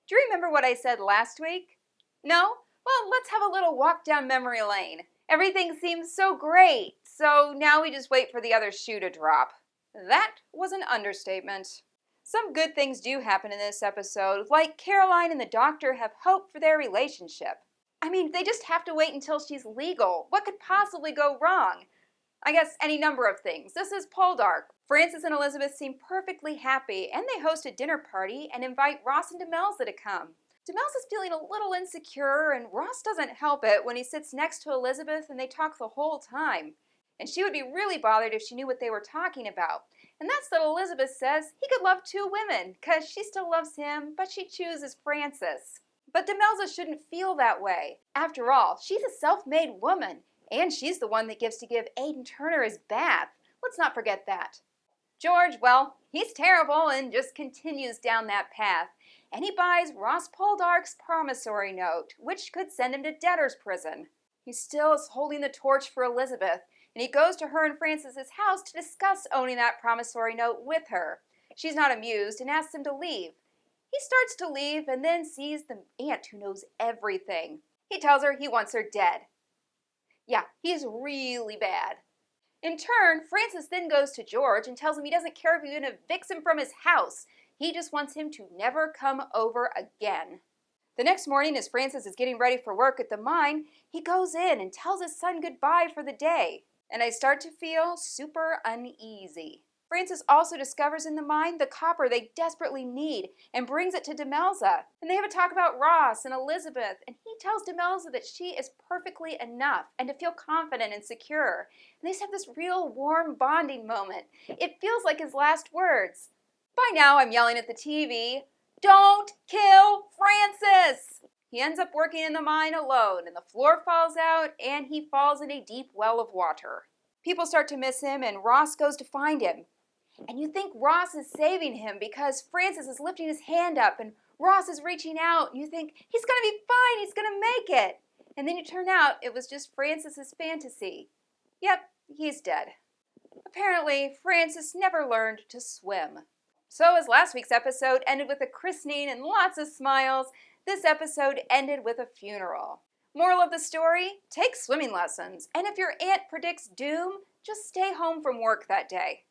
Do you remember what I said last week? No? Well, let's have a little walk down memory lane. Everything seems so great, so now we just wait for the other shoe to drop. That was an understatement. Some good things do happen in this episode, like Caroline and the doctor have hope for their relationship. I mean, they just have to wait until she's legal. What could possibly go wrong? I guess any number of things. This is Poldark. Frances and Elizabeth seem perfectly happy, and they host a dinner party and invite Ross and Demelza to come. Demelza is feeling a little insecure, and Ross doesn't help it when he sits next to Elizabeth and they talk the whole time. And she would be really bothered if she knew what they were talking about. And that's that Elizabeth says he could love two women, because she still loves him, but she chooses Frances. But Demelza shouldn't feel that way. After all, she's a self-made woman. And she's the one that gives Aidan Turner his bath. Let's not forget that. George, well, he's terrible and just continues down that path. And he buys Ross Poldark's promissory note, which could send him to debtor's prison. He still is holding the torch for Elizabeth, and he goes to her and Frances's house to discuss owning that promissory note with her. She's not amused and asks him to leave. He starts to leave and then sees the aunt who knows everything. He tells her he wants her dead. Yeah, he's really bad. In turn, Frances then goes to George and tells him he doesn't care if he even evicts him from his house. He just wants him to never come over again. The next morning, as Frances is getting ready for work at the mine, he goes in and tells his son goodbye for the day. And I start to feel super uneasy. Frances also discovers in the mine the copper they desperately need and brings it to Demelza. And they have a talk about Ross and Elizabeth, and he tells Demelza that she is perfectly enough and to feel confident and secure. And they just have this real warm bonding moment. It feels like his last words. By now I'm yelling at the TV, "Don't kill Frances!" He ends up working in the mine alone, and the floor falls out, and he falls in a deep well of water. People start to miss him, and Ross goes to find him. And you think Ross is saving him because Frances is lifting his hand up and Ross is reaching out, and you think, he's going to be fine, he's going to make it. And then you turn out it was just Frances's fantasy. Yep, he's dead. Apparently, Frances never learned to swim. So as last week's episode ended with a christening and lots of smiles, this episode ended with a funeral. Moral of the story, take swimming lessons. And if your aunt predicts doom, just stay home from work that day.